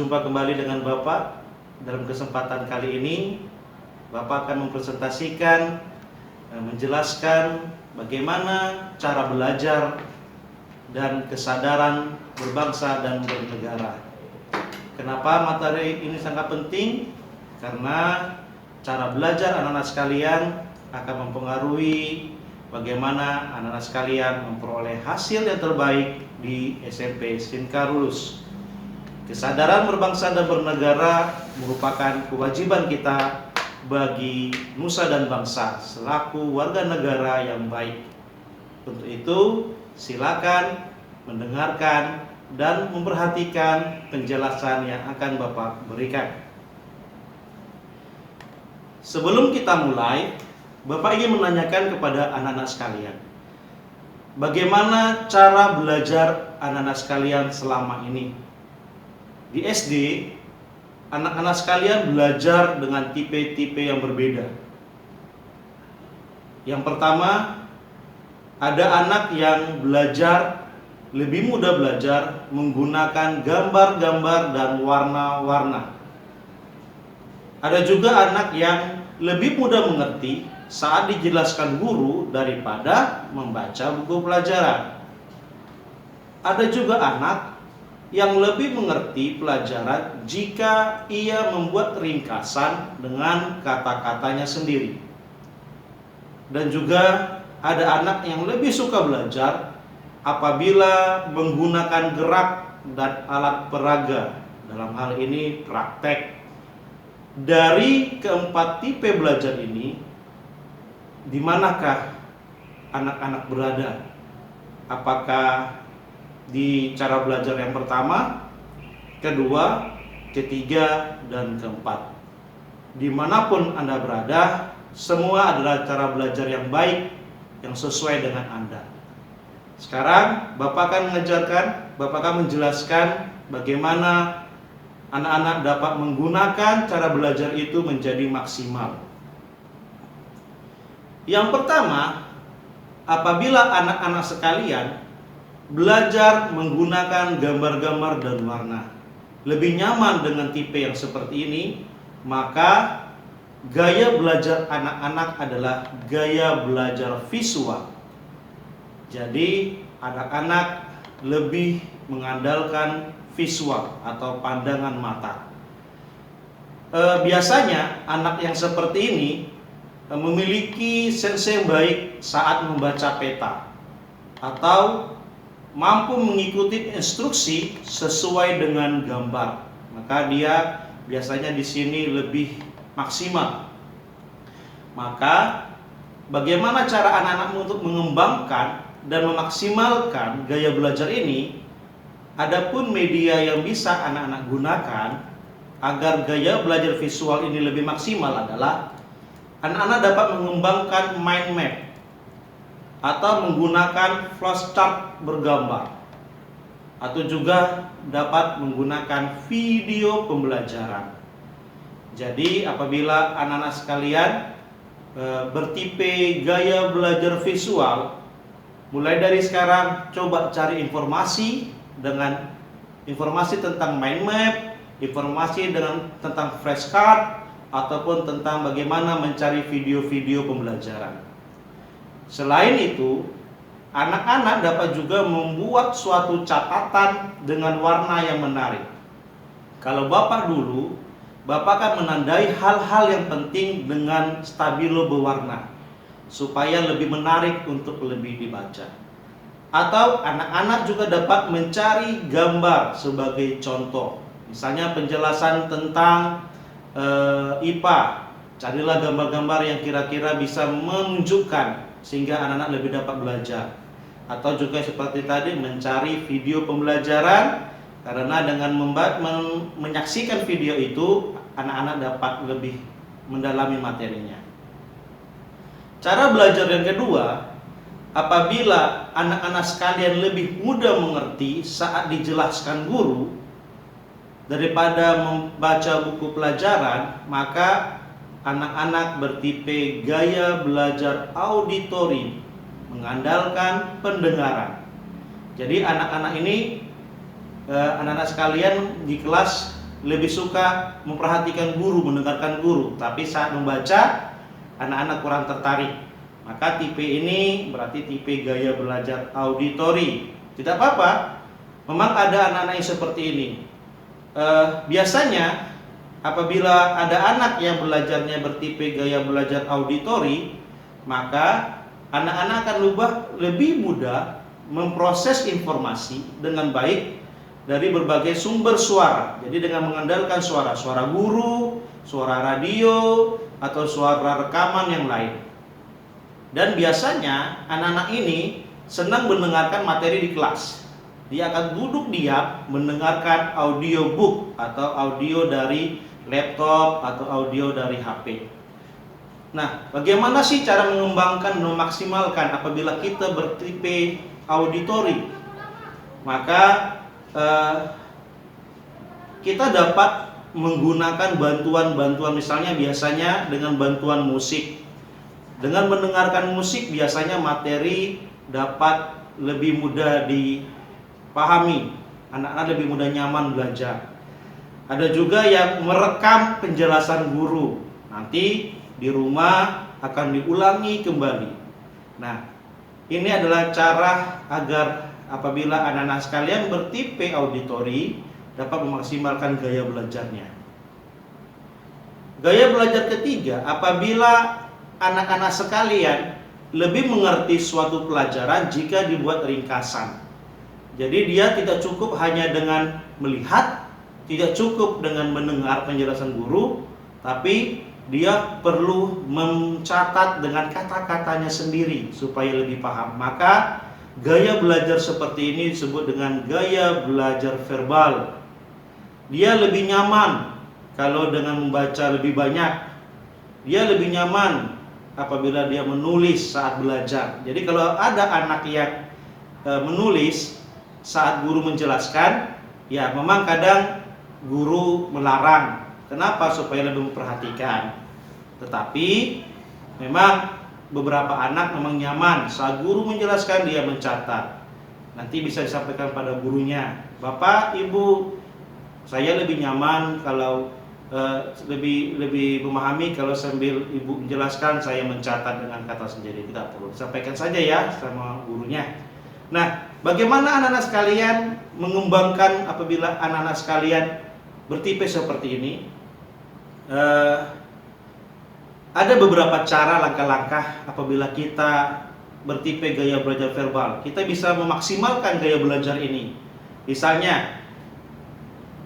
Berjumpa kembali dengan Bapak. Dalam kesempatan kali ini Bapak akan mempresentasikan, menjelaskan bagaimana cara belajar dan kesadaran berbangsa dan bernegara. Kenapa materi ini sangat penting? Karena cara belajar anak-anak sekalian akan mempengaruhi bagaimana anak-anak sekalian memperoleh hasil yang terbaik di SMP Sinkarulus. Kesadaran berbangsa dan bernegara merupakan kewajiban kita bagi nusa dan bangsa selaku warga negara yang baik. Untuk itu, silakan mendengarkan dan memperhatikan penjelasan yang akan Bapak berikan. Sebelum kita mulai, Bapak ingin menanyakan kepada anak-anak sekalian, bagaimana cara belajar anak-anak sekalian selama ini? Di SD, anak-anak sekalian belajar dengan tipe-tipe yang berbeda. Yang pertama, ada anak yang belajar, lebih mudah belajar menggunakan gambar-gambar dan warna-warna. Ada juga anak yang lebih mudah mengerti saat dijelaskan guru daripada membaca buku pelajaran. Ada juga anak yang lebih mengerti pelajaran jika ia membuat ringkasan dengan kata-katanya sendiri. Dan juga ada anak yang lebih suka belajar apabila menggunakan gerak dan alat peraga, dalam hal ini praktek. Dari keempat tipe belajar ini, di manakah anak-anak berada? Apakah di cara belajar yang pertama, kedua, ketiga, dan keempat? Dimanapun Anda berada, semua adalah cara belajar yang baik, yang sesuai dengan Anda. Sekarang Bapak akan menjelaskan bagaimana anak-anak dapat menggunakan cara belajar itu menjadi maksimal. Yang pertama, apabila anak-anak sekalian belajar menggunakan gambar-gambar dan warna, lebih nyaman dengan tipe yang seperti ini, maka gaya belajar anak-anak adalah gaya belajar visual. Jadi anak-anak lebih mengandalkan visual atau pandangan mata. Biasanya anak yang seperti ini memiliki sense yang baik saat membaca peta atau mampu mengikuti instruksi sesuai dengan gambar. Maka dia biasanya di sini lebih maksimal. Maka bagaimana cara anak-anak untuk mengembangkan dan memaksimalkan gaya belajar ini? Adapun media yang bisa anak-anak gunakan agar gaya belajar visual ini lebih maksimal adalah anak-anak dapat mengembangkan mind map atau menggunakan flashchart bergambar, atau juga dapat menggunakan video pembelajaran. Jadi apabila anak-anak sekalian bertipe gaya belajar visual, mulai dari sekarang coba cari informasi dengan informasi tentang mind map, informasi tentang flashcard, ataupun tentang bagaimana mencari video-video pembelajaran. Selain itu, anak-anak dapat juga membuat suatu catatan dengan warna yang menarik. Kalau Bapak dulu, Bapak akan menandai hal-hal yang penting dengan stabilo berwarna supaya lebih menarik untuk lebih dibaca. Atau anak-anak juga dapat mencari gambar sebagai contoh. Misalnya penjelasan tentang IPA, carilah gambar-gambar yang kira-kira bisa menunjukkan sehingga anak-anak lebih dapat belajar. Atau juga seperti tadi mencari video pembelajaran, karena dengan menyaksikan video itu anak-anak dapat lebih mendalami materinya. Cara belajar yang kedua, apabila anak-anak sekalian lebih mudah mengerti saat dijelaskan guru daripada membaca buku pelajaran, maka anak-anak bertipe gaya belajar auditori, mengandalkan pendengaran. Jadi anak-anak ini, anak-anak sekalian di kelas lebih suka memperhatikan guru, mendengarkan guru, tapi saat membaca anak-anak kurang tertarik. Maka tipe ini berarti tipe gaya belajar auditori. Tidak apa-apa, memang ada anak-anak yang seperti ini. Biasanya apabila ada anak yang belajarnya bertipe gaya belajar auditori, maka anak-anak akan lebih mudah memproses informasi dengan baik dari berbagai sumber suara. Jadi dengan mengandalkan suara guru, suara radio, atau suara rekaman yang lain. Dan biasanya anak-anak ini senang mendengarkan materi di kelas. Dia akan duduk diam mendengarkan audiobook atau audio dari laptop atau audio dari HP. Nah, bagaimana sih cara mengembangkan, memaksimalkan apabila kita bertipe auditori? Maka kita dapat menggunakan bantuan-bantuan, misalnya biasanya dengan bantuan musik. Dengan mendengarkan musik biasanya materi dapat lebih mudah dipahami, anak-anak lebih mudah nyaman belajar. Ada juga yang merekam penjelasan guru, nanti di rumah akan diulangi kembali. Nah, ini adalah cara agar apabila anak-anak sekalian bertipe auditori dapat memaksimalkan gaya belajarnya. Gaya belajar ketiga, apabila anak-anak sekalian lebih mengerti suatu pelajaran jika dibuat ringkasan. Jadi dia tidak cukup hanya dengan melihat, tidak cukup dengan mendengar penjelasan guru, tapi dia perlu mencatat dengan kata-katanya sendiri supaya lebih paham. Maka gaya belajar seperti ini disebut dengan gaya belajar verbal. Dia lebih nyaman kalau dengan membaca lebih banyak. Dia lebih nyaman apabila dia menulis saat belajar. Jadi kalau ada anak yang menulis saat guru menjelaskan, ya memang kadang guru melarang. Kenapa? Supaya lebih memperhatikan. Tetapi memang beberapa anak memang nyaman saat guru menjelaskan dia mencatat. Nanti bisa disampaikan pada gurunya, Bapak, Ibu, saya lebih nyaman kalau lebih memahami kalau sambil Ibu menjelaskan saya mencatat dengan kata sendiri. Tidak perlu, sampaikan saja ya sama gurunya. Nah, bagaimana anak-anak sekalian mengembangkan apabila anak-anak sekalian bertipe seperti ini? Ada beberapa cara, langkah-langkah apabila kita bertipe gaya belajar verbal. Kita bisa memaksimalkan gaya belajar ini. Misalnya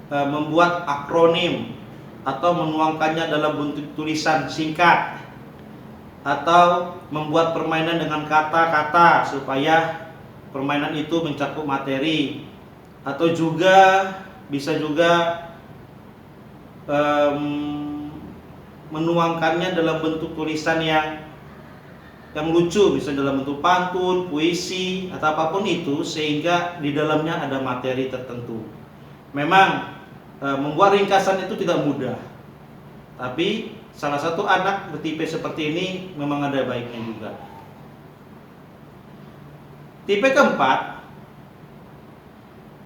membuat akronim atau menuangkannya dalam bentuk tulisan singkat, atau membuat permainan dengan kata-kata supaya permainan itu mencakup materi, atau juga bisa juga menuangkannya dalam bentuk tulisan yang lucu, bisa dalam bentuk pantun, puisi, atau apapun itu, sehingga di dalamnya ada materi tertentu. Memang membuat ringkasan itu tidak mudah, tapi salah satu anak bertipe seperti ini memang ada baiknya juga. Tipe keempat,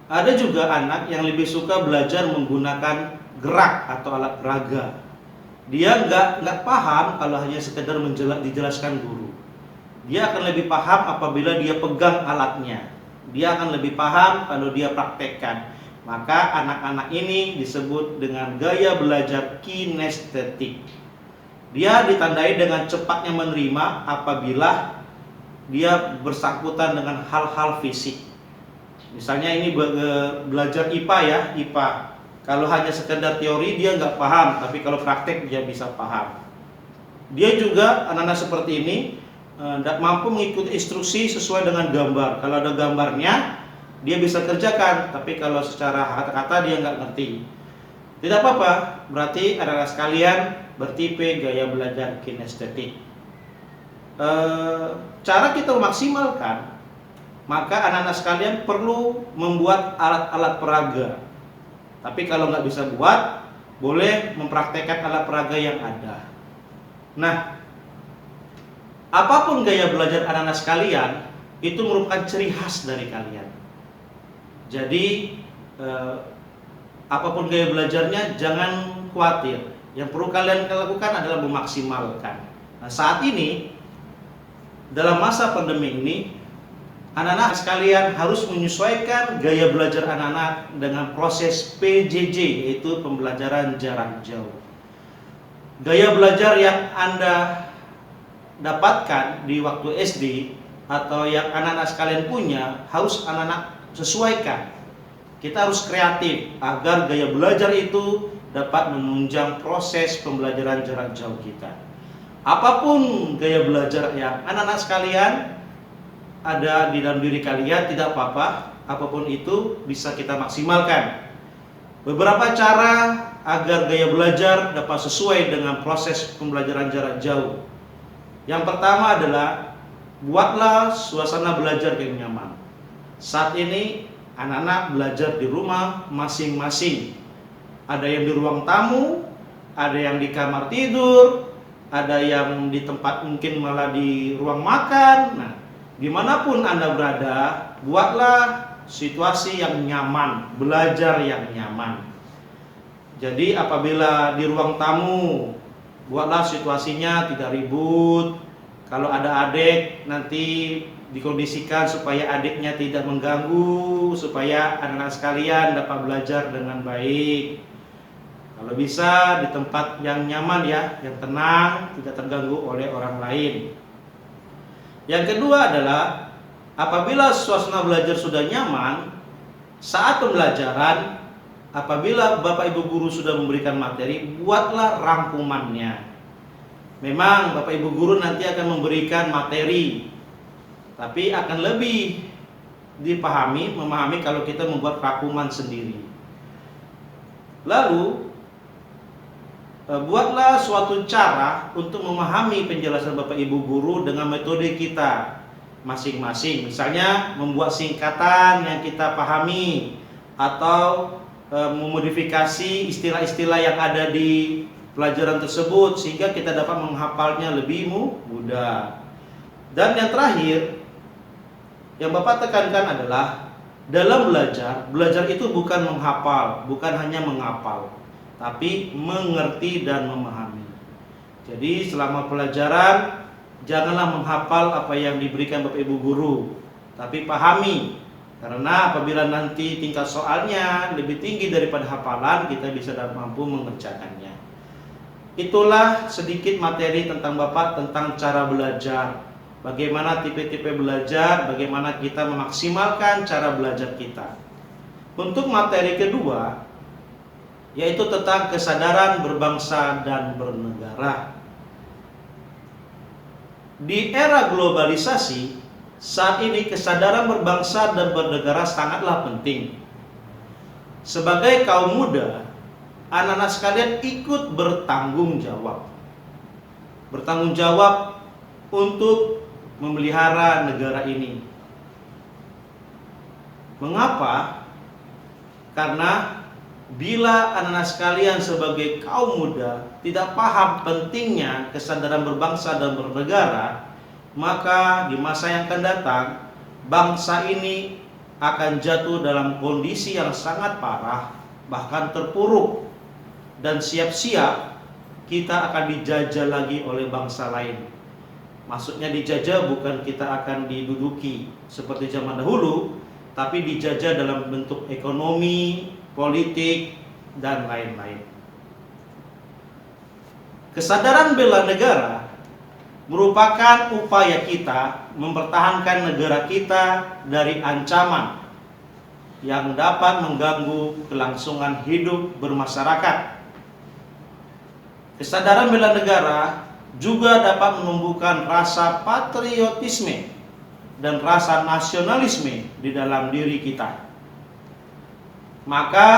ada juga anak yang lebih suka belajar menggunakan gerak atau alat peraga. Dia nggak paham kalau hanya sekedar dijelaskan guru. Dia akan lebih paham apabila dia pegang alatnya. Dia akan lebih paham kalau dia praktekkan. Maka anak-anak ini disebut dengan gaya belajar kinestetik. Dia ditandai dengan cepatnya menerima apabila dia bersangkutan dengan hal-hal fisik. Misalnya ini belajar IPA ya, IPA. Kalau hanya sekedar teori dia nggak paham, tapi kalau praktek dia bisa paham. Dia juga anak-anak seperti ini mampu mengikuti instruksi sesuai dengan gambar. Kalau ada gambarnya dia bisa kerjakan, tapi kalau secara kata-kata dia nggak ngerti. Tidak apa-apa, berarti anak-anak sekalian bertipe gaya belajar kinestetik. Cara kita memaksimalkan, maka anak-anak sekalian perlu membuat alat-alat peraga. Tapi kalau nggak bisa buat, boleh mempraktekkan alat peraga yang ada. Nah, apapun gaya belajar anak-anak sekalian, itu merupakan ciri khas dari kalian. Jadi apapun gaya belajarnya, jangan khawatir. Yang perlu kalian lakukan adalah memaksimalkan. Nah, saat ini dalam masa pandemi ini, anak-anak sekalian harus menyesuaikan gaya belajar anak-anak dengan proses PJJ, yaitu pembelajaran jarak jauh. Gaya belajar yang Anda dapatkan di waktu SD atau yang anak-anak sekalian punya harus anak-anak sesuaikan. Kita harus kreatif agar gaya belajar itu dapat menunjang proses pembelajaran jarak jauh kita. Apapun gaya belajar yang anak-anak sekalian ada di dalam diri kalian, tidak apa-apa, apapun itu bisa kita maksimalkan. Beberapa cara agar gaya belajar dapat sesuai dengan proses pembelajaran jarak jauh. Yang pertama adalah buatlah suasana belajar yang nyaman. Saat ini anak-anak belajar di rumah masing-masing. Ada yang di ruang tamu, ada yang di kamar tidur, ada yang di tempat mungkin malah di ruang makan. Nah, dimanapun Anda berada, buatlah situasi yang nyaman, belajar yang nyaman. Jadi apabila di ruang tamu, buatlah situasinya tidak ribut. Kalau ada adik, nanti dikondisikan supaya adiknya tidak mengganggu, supaya anak-anak sekalian dapat belajar dengan baik. Kalau bisa di tempat yang nyaman ya, yang tenang, tidak terganggu oleh orang lain. Yang kedua adalah apabila suasana belajar sudah nyaman, saat pembelajaran, apabila Bapak Ibu guru sudah memberikan materi, buatlah rangkumannya. Memang Bapak Ibu guru nanti akan memberikan materi, tapi akan lebih memahami kalau kita membuat rangkuman sendiri. Lalu buatlah suatu cara untuk memahami penjelasan Bapak Ibu guru dengan metode kita masing-masing. Misalnya membuat singkatan yang kita pahami, atau memodifikasi istilah-istilah yang ada di pelajaran tersebut sehingga kita dapat menghafalnya lebih mudah. Dan yang terakhir yang Bapak tekankan adalah dalam belajar itu bukan menghafal, bukan hanya menghafal, tapi mengerti dan memahami. Jadi selama pelajaran janganlah menghafal apa yang diberikan Bapak Ibu guru, tapi pahami. Karena apabila nanti tingkat soalnya lebih tinggi daripada hafalan, kita bisa mampu mengerjakannya. Itulah sedikit materi tentang Bapak tentang cara belajar. Bagaimana tipe-tipe belajar, bagaimana kita memaksimalkan cara belajar kita. Untuk materi kedua, yaitu tentang kesadaran berbangsa dan bernegara. Di era globalisasi, saat ini kesadaran berbangsa dan bernegara sangatlah penting. Sebagai kaum muda, anak-anak sekalian ikut bertanggung jawab. Bertanggung jawab untuk memelihara negara ini. Mengapa? Karena bila anak-anak sekalian sebagai kaum muda tidak paham pentingnya kesadaran berbangsa dan bernegara, maka di masa yang akan datang bangsa ini akan jatuh dalam kondisi yang sangat parah, bahkan terpuruk, dan siap-siap kita akan dijajah lagi oleh bangsa lain. Maksudnya dijajah bukan kita akan diduduki seperti zaman dahulu, tapi dijajah dalam bentuk ekonomi, politik, dan lain-lain. Kesadaran bela negara merupakan upaya kita mempertahankan negara kita dari ancaman yang dapat mengganggu kelangsungan hidup bermasyarakat. Kesadaran bela negara juga dapat menumbuhkan rasa patriotisme dan rasa nasionalisme di dalam diri kita. Maka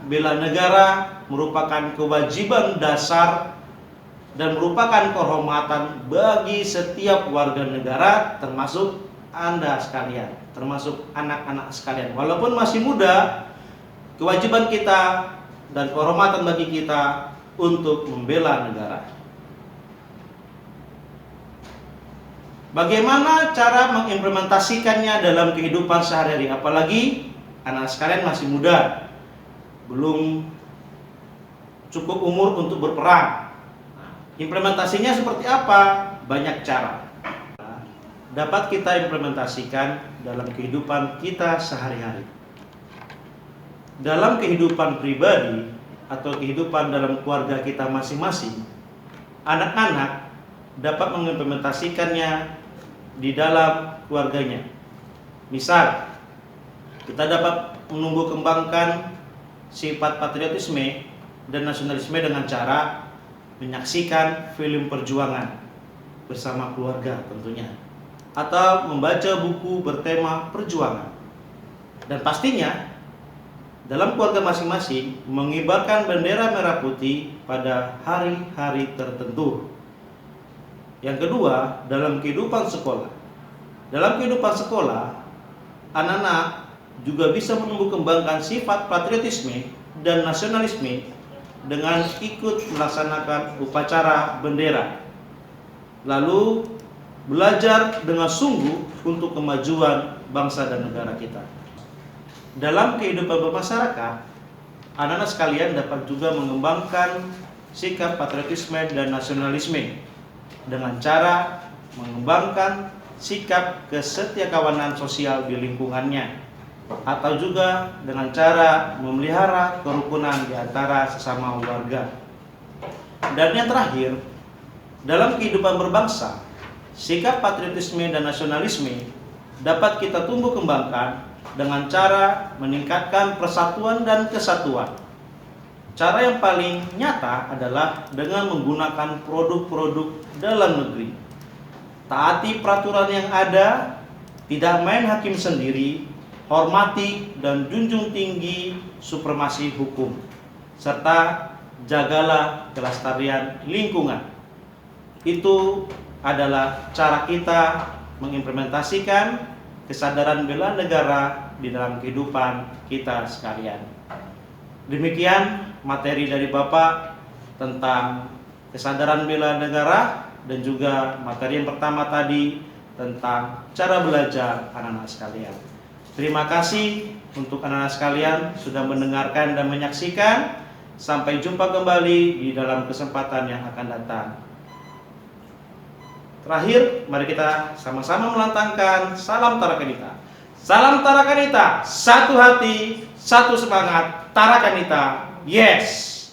bela negara merupakan kewajiban dasar dan merupakan kehormatan bagi setiap warga negara, termasuk Anda sekalian, termasuk anak-anak sekalian. Walaupun masih muda, kewajiban kita dan kehormatan bagi kita untuk membela negara. Bagaimana cara mengimplementasikannya dalam kehidupan sehari-hari, apalagi anak sekalian masih muda? belum cukup umur untuk berperang. Implementasinya seperti apa? Banyak cara dapat kita implementasikan dalam kehidupan kita sehari-hari. Dalam kehidupan pribadi atau kehidupan dalam keluarga kita masing-masing, anak-anak dapat mengimplementasikannya di dalam keluarganya. Misal, kita dapat menumbuh kembangkan sifat patriotisme dan nasionalisme dengan cara menyaksikan film perjuangan bersama keluarga tentunya, atau membaca buku bertema perjuangan. Dan pastinya dalam keluarga masing-masing mengibarkan bendera merah putih pada hari-hari tertentu. Yang kedua, dalam kehidupan sekolah. Dalam kehidupan sekolah, anak-anak juga bisa menumbuh kembangkan sifat patriotisme dan nasionalisme dengan ikut melaksanakan upacara bendera. Lalu belajar dengan sungguh untuk kemajuan bangsa dan negara kita. Dalam kehidupan bermasyarakat, anak-anak sekalian dapat juga mengembangkan sikap patriotisme dan nasionalisme dengan cara mengembangkan sikap kesetiakawanan sosial di lingkungannya, atau juga dengan cara memelihara kerukunan di antara sesama warga. Dan yang terakhir, dalam kehidupan berbangsa, sikap patriotisme dan nasionalisme dapat kita tumbuh kembangkan dengan cara meningkatkan persatuan dan kesatuan. Cara yang paling nyata adalah dengan menggunakan produk-produk dalam negeri. Taati peraturan yang ada, tidak main hakim sendiri, hormati dan junjung tinggi supremasi hukum, serta jagalah kelestarian lingkungan. Itu adalah cara kita mengimplementasikan kesadaran bela negara di dalam kehidupan kita sekalian. Demikian materi dari Bapak tentang kesadaran bela negara, dan juga materi yang pertama tadi tentang cara belajar anak-anak sekalian. Terima kasih untuk anak-anak sekalian sudah mendengarkan dan menyaksikan. Sampai jumpa kembali di dalam kesempatan yang akan datang. Terakhir, mari kita sama-sama melantangkan salam Tarakanita. Salam Tarakanita, satu hati, satu semangat. Tarakanita, yes!